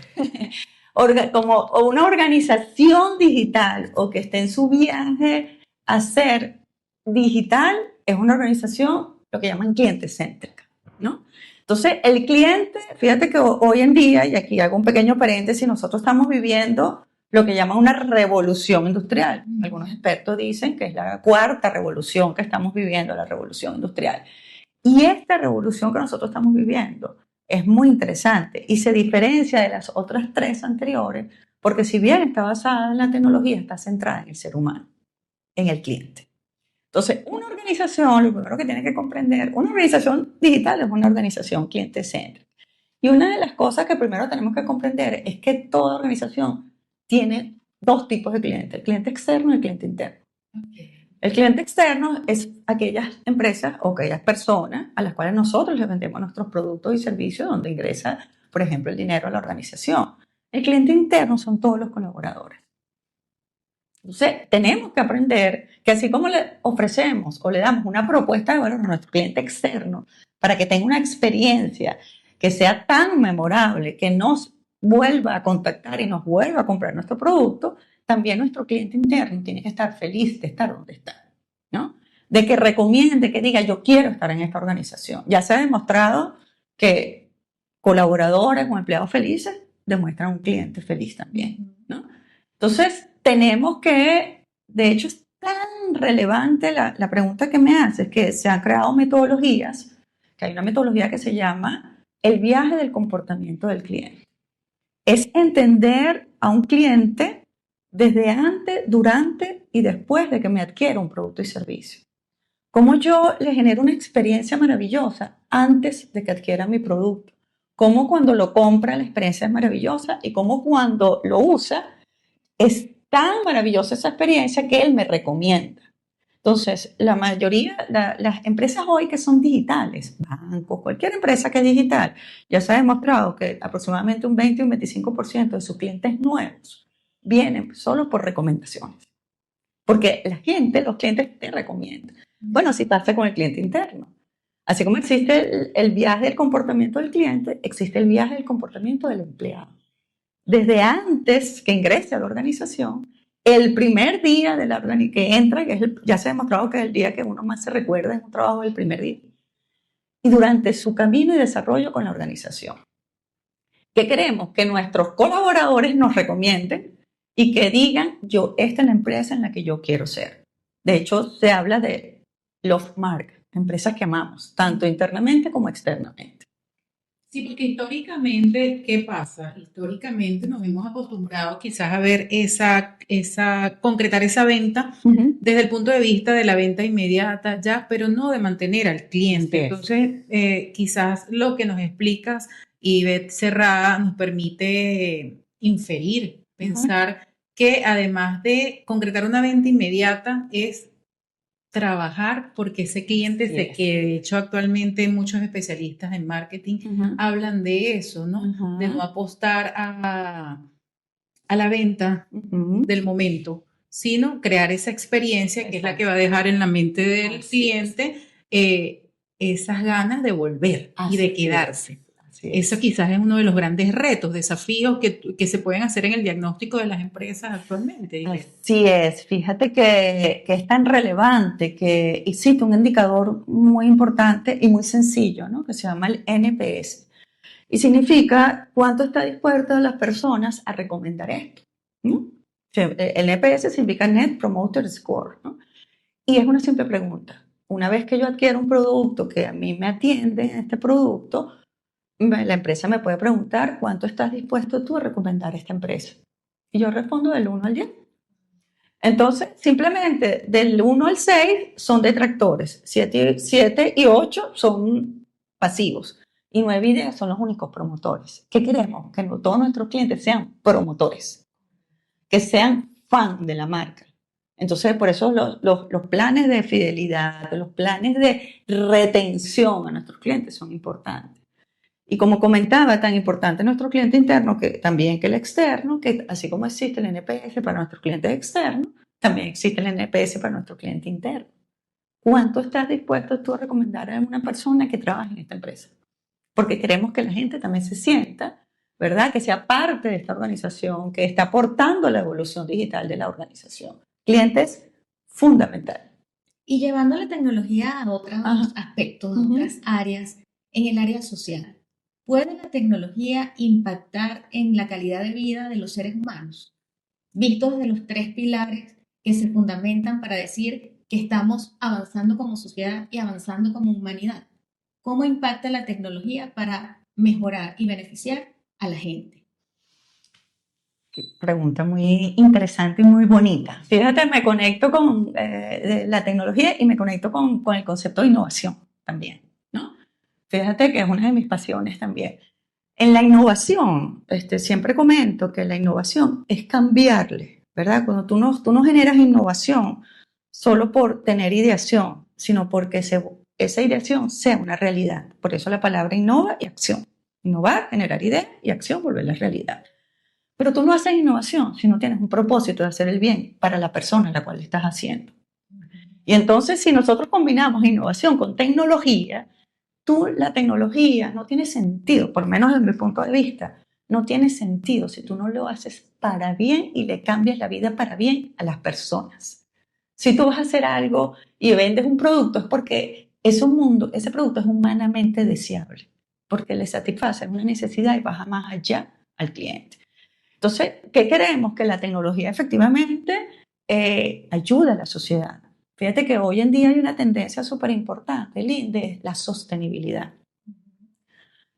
Como una organización digital o que esté en su viaje a ser digital, es una organización lo que llaman cliente céntrica, ¿no? Entonces, el cliente, fíjate que hoy en día, y aquí hago un pequeño paréntesis, nosotros estamos viviendo lo que llaman una revolución industrial. Algunos expertos dicen que es la cuarta revolución que estamos viviendo, la revolución industrial. Y esta revolución que nosotros estamos viviendo es muy interesante y se diferencia de las otras tres anteriores porque, si bien está basada en la tecnología, está centrada en el ser humano, en el cliente. Entonces, una organización, lo primero que tiene que comprender, una organización digital es una organización cliente-céntrica. Y una de las cosas que primero tenemos que comprender es que toda organización tiene dos tipos de clientes: el cliente externo y el cliente interno. Okay. El cliente externo es aquellas empresas o aquellas personas a las cuales nosotros les vendemos nuestros productos y servicios, donde ingresa, por ejemplo, el dinero a la organización. El cliente interno son todos los colaboradores. Entonces, tenemos que aprender que así como le ofrecemos o le damos una propuesta de valor a nuestro cliente externo para que tenga una experiencia que sea tan memorable, que nos vuelva a contactar y nos vuelva a comprar nuestro producto, también nuestro cliente interno tiene que estar feliz de estar donde está, ¿no? De que recomiende, que diga: yo quiero estar en esta organización. Ya se ha demostrado que colaboradores o empleados felices demuestran un cliente feliz también, ¿no? Entonces, tenemos que, de hecho, es tan relevante la pregunta que me haces, que se han creado metodologías, que hay una metodología que se llama el viaje del comportamiento del cliente. Es entender a un cliente desde antes, durante y después de que me adquiera un producto y servicio. Cómo yo le genero una experiencia maravillosa antes de que adquiera mi producto. Cómo cuando lo compra la experiencia es maravillosa y cómo cuando lo usa es tan maravillosa esa experiencia que él me recomienda. Entonces, la mayoría, las empresas hoy que son digitales, bancos, cualquier empresa que es digital, ya se ha demostrado que aproximadamente un 20 o un 25% de sus clientes nuevos vienen solo por recomendaciones. Porque los clientes te recomiendan. Bueno, así pasa con el cliente interno. Así como existe el viaje del comportamiento del cliente, existe el viaje del comportamiento del empleado. Desde antes que ingrese a la organización, el primer día de que entra, ya se ha demostrado que es el día que uno más se recuerda, es un trabajo del primer día. Y durante su camino y desarrollo con la organización. ¿Qué queremos? Que nuestros colaboradores nos recomienden y que digan, esta es la empresa en la que yo quiero ser. De hecho, se habla de love mark, empresas que amamos, tanto internamente como externamente. Sí, porque históricamente, ¿qué pasa? Históricamente nos hemos acostumbrado quizás a ver concretar esa venta desde el punto de vista de la venta inmediata ya, pero no de mantener al cliente. Entonces, quizás lo que nos explicas, Ivette Cerrada, nos permite inferir, pensar que además de concretar una venta inmediata es trabajar porque ese cliente se quede. De hecho, actualmente muchos especialistas en marketing hablan de eso, ¿no? De no apostar a la venta del momento, sino crear esa experiencia que es la que va a dejar en la mente del cliente esas ganas de volver y de quedarse. Eso quizás es uno de los grandes retos, desafíos que se pueden hacer en el diagnóstico de las empresas actualmente. Así es, fíjate que es tan relevante que existe un indicador muy importante y muy sencillo, ¿no? Que se llama el NPS. Y significa cuánto está dispuesta las personas a recomendar esto, ¿no? El NPS significa Net Promoter Score, ¿no? Y es una simple pregunta. Una vez que yo adquiero un producto que a mí me atiende en este producto, la empresa me puede preguntar cuánto estás dispuesto tú a recomendar a esta empresa. Y yo respondo del 1 al 10. Entonces, simplemente del 1 al 6 son detractores, 7 y 8 son pasivos y 9 y 10 son los únicos promotores. ¿Qué queremos? Que todos nuestros clientes sean promotores, que sean fan de la marca. Entonces, por eso los planes de fidelidad, los planes de retención a nuestros clientes son importantes. Y como comentaba, tan importante nuestro cliente interno que también que el externo, que así como existe el NPS para nuestros clientes externos, también existe el NPS para nuestro cliente interno. ¿Cuánto estás dispuesto tú a recomendar a una persona que trabaje en esta empresa? Porque queremos que la gente también se sienta, ¿verdad? Que sea parte de esta organización, que está aportando a la evolución digital de la organización. Clientes fundamental. Y llevando la tecnología a otros aspectos, a otras áreas, en el área social. ¿Puede la tecnología impactar en la calidad de vida de los seres humanos? Vistos desde los 3 pilares que se fundamentan para decir que estamos avanzando como sociedad y avanzando como humanidad. ¿Cómo impacta la tecnología para mejorar y beneficiar a la gente? Pregunta muy interesante y muy bonita. Fíjate, me conecto con la tecnología y me conecto con el concepto de innovación también, ¿no? Fíjate que es una de mis pasiones también. En la innovación, siempre comento que la innovación es cambiarle, ¿verdad? Cuando tú no generas innovación solo por tener ideación, sino porque esa ideación sea una realidad. Por eso la palabra innova y acción. Innovar, generar idea y acción, volverla realidad. Pero tú no haces innovación si no tienes un propósito de hacer el bien para la persona a la cual estás haciendo. Y entonces, si nosotros combinamos innovación con tecnología, la tecnología no tiene sentido, por lo menos desde mi punto de vista, no tiene sentido si tú no lo haces para bien y le cambias la vida para bien a las personas. Si tú vas a hacer algo y vendes un producto es porque ese producto es humanamente deseable, porque le satisface una necesidad y baja más allá al cliente. Entonces, ¿qué queremos? Que la tecnología efectivamente ayude a la sociedad. Fíjate que hoy en día hay una tendencia súper importante, de la sostenibilidad.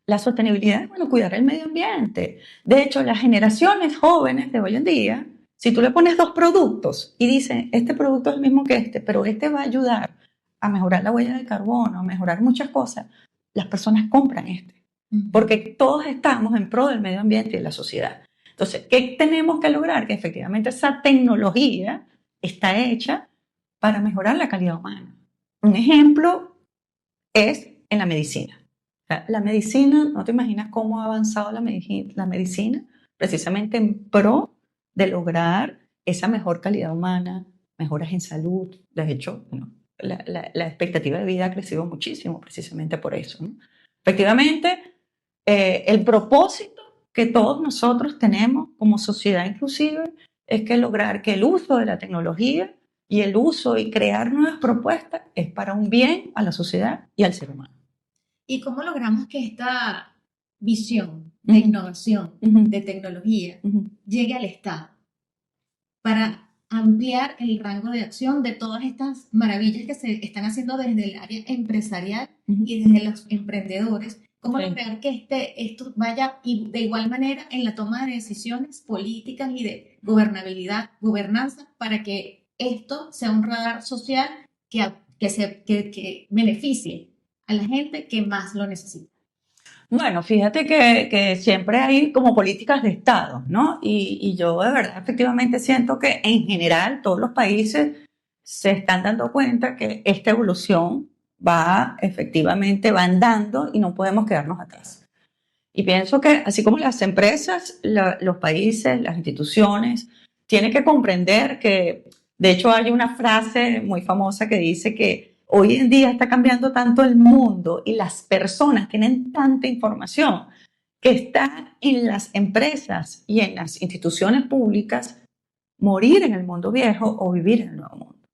La sostenibilidad es, bueno, cuidar el medio ambiente. De hecho, las generaciones jóvenes de hoy en día, si tú le pones 2 productos y dicen, este producto es el mismo que pero este va a ayudar a mejorar la huella de carbono, a mejorar muchas cosas, las personas compran porque todos estamos en pro del medio ambiente y de la sociedad. Entonces, ¿qué tenemos que lograr? Que efectivamente esa tecnología está hecha para mejorar la calidad humana. Un ejemplo es en la medicina. O sea, la medicina, no te imaginas cómo ha avanzado la medicina precisamente en pro de lograr esa mejor calidad humana, mejoras en salud. De hecho, bueno, la expectativa de vida ha crecido muchísimo precisamente por eso, ¿no? Efectivamente, el propósito que todos nosotros tenemos como sociedad inclusive es que lograr que el uso de la tecnología y el uso y crear nuevas propuestas es para un bien a la sociedad y al ser humano. ¿Y cómo logramos que esta visión de innovación, de tecnología, llegue al Estado para ampliar el rango de acción de todas estas maravillas que se están haciendo desde el área empresarial y desde los emprendedores? ¿Cómo lograr que esto vaya de igual manera en la toma de decisiones políticas y de gobernanza, para que esto sea un radar social que beneficie a la gente que más lo necesita? Bueno, fíjate que siempre hay como políticas de Estado, ¿no? Y yo de verdad efectivamente siento que en general todos los países se están dando cuenta que esta evolución va andando y no podemos quedarnos atrás. Y pienso que así como las empresas, los países, las instituciones tienen que comprender que, de hecho hay una frase muy famosa que dice que hoy en día está cambiando tanto el mundo y las personas tienen tanta información que está en las empresas y en las instituciones públicas morir en el mundo viejo o vivir en el nuevo mundo.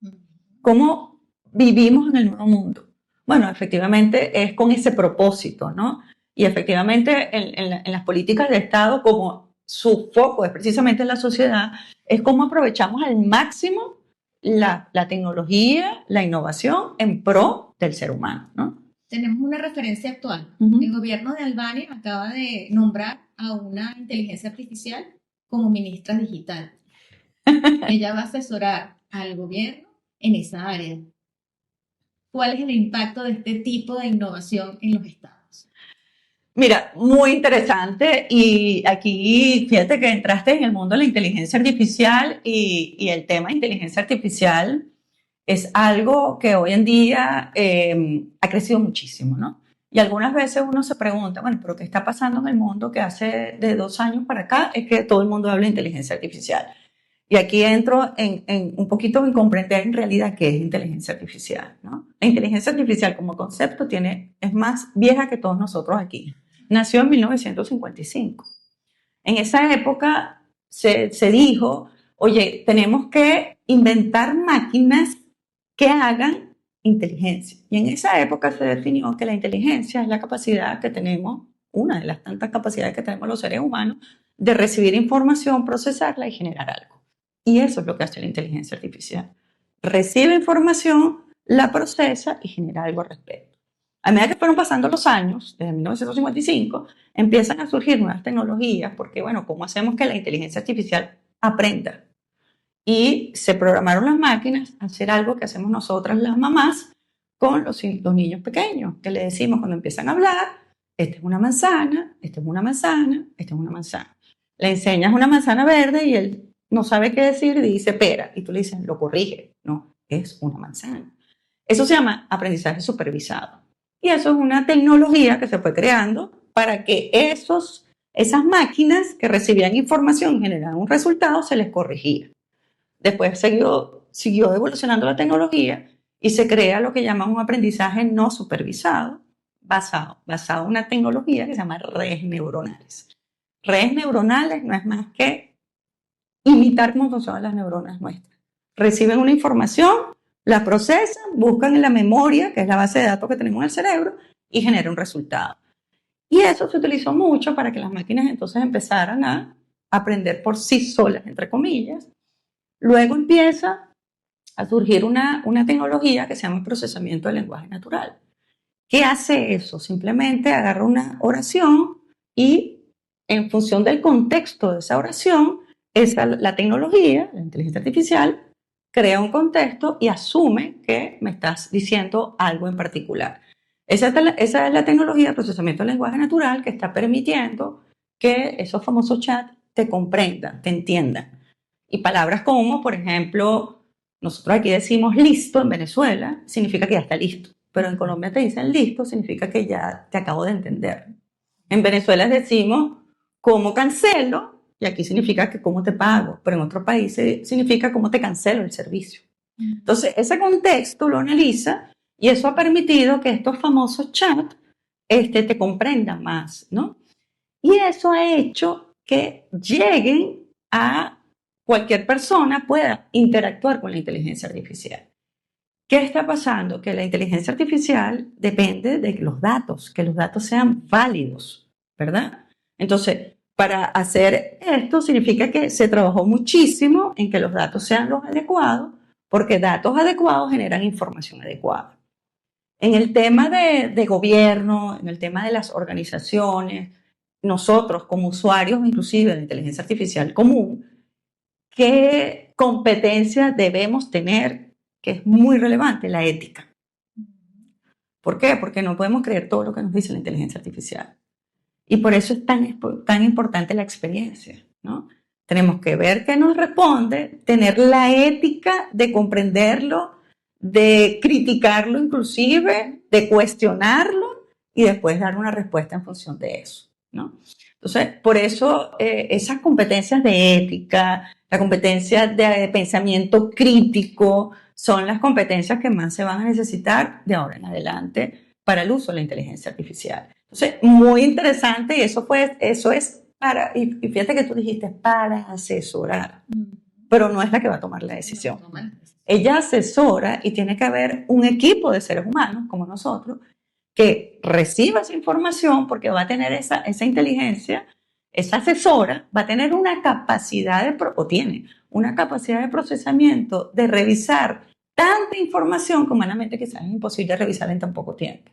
¿Cómo vivimos en el nuevo mundo? Bueno, efectivamente es con ese propósito, ¿no? Y efectivamente en las políticas de Estado, como su foco es precisamente la sociedad, es cómo aprovechamos al máximo la tecnología, la innovación en pro del ser humano, ¿no? Tenemos una referencia actual. El gobierno de Albania acaba de nombrar a una inteligencia artificial como ministra digital. Ella va a asesorar al gobierno en esa área. ¿Cuál es el impacto de este tipo de innovación en los estados? Mira, muy interesante, y aquí fíjate que entraste en el mundo de la inteligencia artificial y el tema de inteligencia artificial es algo que hoy en día ha crecido muchísimo, ¿no? Y algunas veces uno se pregunta, bueno, pero ¿qué está pasando en el mundo que hace de 2 años para acá? Es que todo el mundo habla de inteligencia artificial. Y aquí entro en un poquito en comprender en realidad qué es inteligencia artificial, ¿no? La inteligencia artificial como concepto es más vieja que todos nosotros aquí. Nació en 1955. En esa época se dijo, oye, tenemos que inventar máquinas que hagan inteligencia. Y en esa época se definió que la inteligencia es la capacidad que tenemos, una de las tantas capacidades que tenemos los seres humanos, de recibir información, procesarla y generar algo. Y eso es lo que hace la inteligencia artificial. Recibe información, la procesa y genera algo al respecto. A medida que fueron pasando los años, desde 1955, empiezan a surgir nuevas tecnologías, porque, bueno, ¿cómo hacemos que la inteligencia artificial aprenda? Y se programaron las máquinas a hacer algo que hacemos nosotras las mamás con los niños pequeños, que le decimos cuando empiezan a hablar, esta es una manzana, esta es una manzana, esta es una manzana. Le enseñas una manzana verde y él no sabe qué decir y dice pera, y tú le dices, lo corrige, no, es una manzana. Eso se llama aprendizaje supervisado. Y eso es una tecnología que se fue creando para que esas máquinas que recibían información y generaban un resultado, se les corregía. Después siguió evolucionando la tecnología y se crea lo que llamamos un aprendizaje no supervisado, basado en una tecnología que se llama redes neuronales. Redes neuronales no es más que imitar cómo funcionan las neuronas nuestras. Reciben una información, la procesan, buscan en la memoria, que es la base de datos que tenemos en el cerebro, y generan un resultado. Y eso se utilizó mucho para que las máquinas entonces empezaran a aprender por sí solas, entre comillas. Luego empieza a surgir una tecnología que se llama procesamiento del lenguaje natural. ¿Qué hace eso? Simplemente agarra una oración y en función del contexto de esa oración, la tecnología, la inteligencia artificial, crea un contexto y asume que me estás diciendo algo en particular. Esa es la tecnología de procesamiento del lenguaje natural que está permitiendo que esos famosos chats te comprendan, te entiendan. Y palabras como, por ejemplo, Nosotros aquí decimos listo en Venezuela, significa que ya está listo. Pero en Colombia te dicen listo, significa que ya te acabo de entender. En Venezuela decimos cómo cancelo, y aquí significa que cómo te pago. Pero en otros países significa cómo te cancelo el servicio. Entonces, ese contexto lo analiza y eso ha permitido que estos famosos chats te comprendan más, ¿no? Y eso ha hecho que lleguen a cualquier persona pueda interactuar con la inteligencia artificial. ¿Qué está pasando? Que la inteligencia artificial depende de los datos, que los datos sean válidos, ¿verdad? Entonces, para hacer esto significa que se trabajó muchísimo en que los datos sean los adecuados, porque datos adecuados generan información adecuada. En el tema de gobierno, en el tema de las organizaciones, nosotros como usuarios inclusive de inteligencia artificial común, ¿qué competencia debemos tener? Que es muy relevante, la ética. ¿Por qué? Porque no podemos creer todo lo que nos dice la inteligencia artificial. Y por eso es tan importante la experiencia, ¿no? Tenemos que ver qué nos responde, tener la ética de comprenderlo, de criticarlo inclusive, de cuestionarlo y después dar una respuesta en función de eso, ¿no? Entonces, por eso esas competencias de ética, la competencia de pensamiento crítico, son las competencias que más se van a necesitar de ahora en adelante para el uso de la inteligencia artificial. Entonces, muy interesante y eso es para, y fíjate que tú dijiste, para asesorar, pero no es la que va a tomar la decisión. Ella asesora y tiene que haber un equipo de seres humanos, como nosotros, que reciba esa información porque va a tener esa inteligencia, esa asesora va a tener una capacidad tiene una capacidad de procesamiento, de revisar tanta información que humanamente quizás es imposible revisar en tan poco tiempo.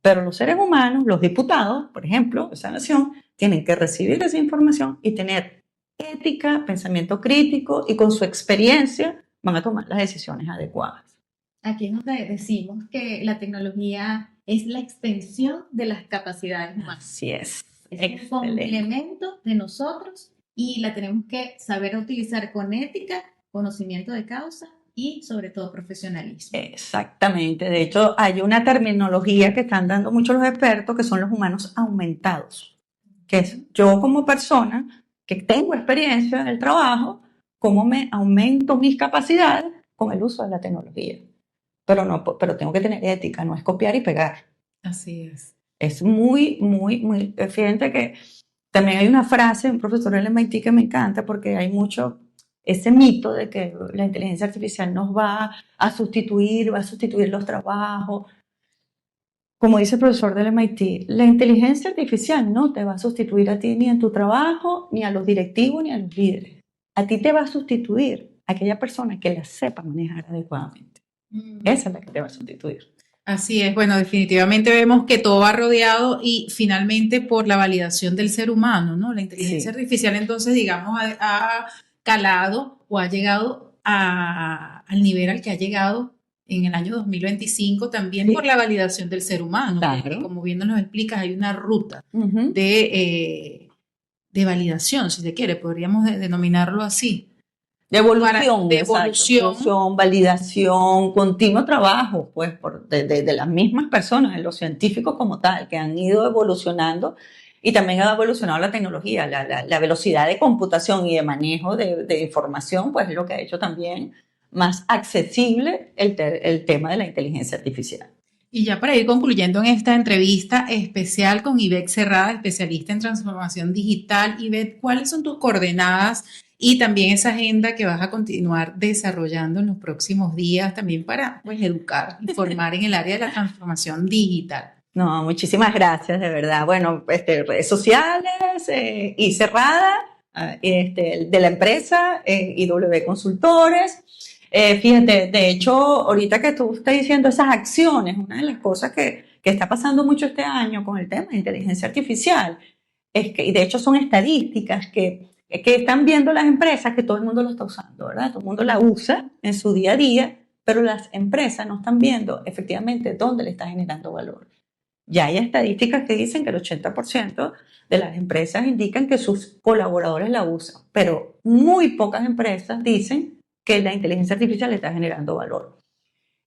Pero los seres humanos, los diputados, por ejemplo, de esa nación, tienen que recibir esa información y tener ética, pensamiento crítico y con su experiencia van a tomar las decisiones adecuadas. Aquí es donde decimos que la tecnología es la extensión de las capacidades humanas. Así es. Es un complemento de nosotros y la tenemos que saber utilizar con ética, conocimiento de causa y sobre todo profesionalismo. Exactamente. De hecho, hay una terminología que están dando muchos los expertos que son los humanos aumentados. Que es yo como persona que tengo experiencia en el trabajo, cómo me aumento mis capacidades con el uso de la tecnología. Pero tengo que tener ética, no es copiar y pegar. Así es. Es muy, fíjate que también hay una frase de un profesor del MIT que me encanta porque hay mucho ese mito de que la inteligencia artificial nos va a sustituir los trabajos. Como dice el profesor del MIT, la inteligencia artificial no te va a sustituir a ti ni en tu trabajo, ni a los directivos, ni a los líderes. A ti te va a sustituir aquella persona que la sepa manejar adecuadamente. Esa es la que te va a sustituir. Así es, bueno, definitivamente vemos que todo va rodeado y finalmente por la validación del ser humano, ¿no? La inteligencia artificial entonces, digamos, ha calado o ha llegado al nivel al que ha llegado en el año 2025 también por la validación del ser humano. Claro. Como bien nos explicas, hay una ruta de validación, si se quiere, podríamos denominarlo así. De evolución, validación, continuo trabajo, pues, de las mismas personas, de los científicos como tal, que han ido evolucionando y también ha evolucionado la tecnología, la velocidad de computación y de manejo de información, pues es lo que ha hecho también más accesible el tema de la inteligencia artificial. Y ya para ir concluyendo en esta entrevista especial con Ivette Cerrada, especialista en transformación digital. Ivette, ¿cuáles son tus coordenadas y también esa agenda que vas a continuar desarrollando en los próximos días también para educar, informar en el área de la transformación digital? No, muchísimas gracias, de verdad. Bueno, redes sociales, y Cerrada, de la empresa, IW Consultores. Fíjate, de hecho, ahorita que tú estás diciendo esas acciones, una de las cosas que está pasando mucho este año con el tema de inteligencia artificial, es que, y de hecho son estadísticas que están viendo las empresas que todo el mundo lo está usando, ¿verdad? Todo el mundo la usa en su día a día, pero las empresas no están viendo efectivamente dónde le está generando valor. Ya hay estadísticas que dicen que el 80% de las empresas indican que sus colaboradores la usan, pero muy pocas empresas dicen que la inteligencia artificial está generando valor.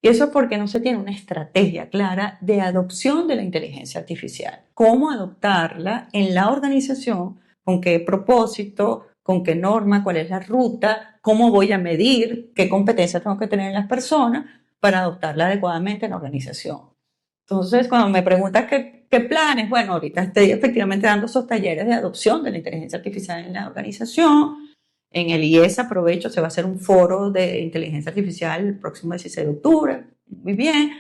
Y eso es porque no se tiene una estrategia clara de adopción de la inteligencia artificial. ¿Cómo adoptarla en la organización? ¿Con qué propósito? ¿Con qué norma? ¿Cuál es la ruta? ¿Cómo voy a medir? ¿Qué competencias tengo que tener en las personas para adoptarla adecuadamente en la organización? Entonces, cuando me preguntas qué planes, bueno, ahorita estoy efectivamente dando esos talleres de adopción de la inteligencia artificial en la organización. En el IES, aprovecho, se va a hacer un foro de inteligencia artificial el próximo 16 de octubre. Muy bien.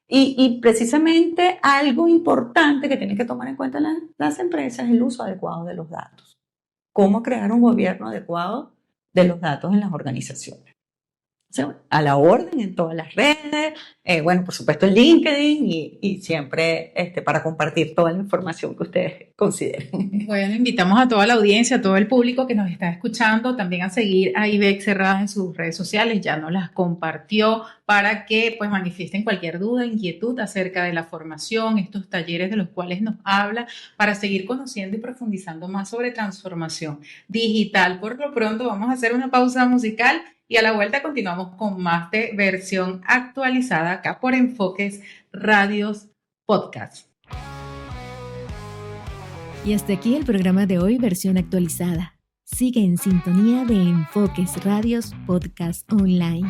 Y precisamente algo importante que tienen que tomar en cuenta las empresas es el uso adecuado de los datos. Cómo crear un gobierno adecuado de los datos en las organizaciones. O sea, a la orden en todas las redes, bueno, por supuesto en LinkedIn y siempre para compartir toda la información que ustedes consideren. Bueno, invitamos a toda la audiencia, a todo el público que nos está escuchando, también a seguir a Ibex Cerrada en sus redes sociales, ya nos las compartió para que pues manifiesten cualquier duda, inquietud acerca de la formación, estos talleres de los cuales nos habla, para seguir conociendo y profundizando más sobre transformación digital. Por lo pronto vamos a hacer una pausa musical y a la vuelta continuamos con más de Versión Actualizada acá por Enfoques Radios Podcast. Y hasta aquí el programa de hoy, Versión Actualizada. Sigue en sintonía de Enfoques Radios Podcast Online.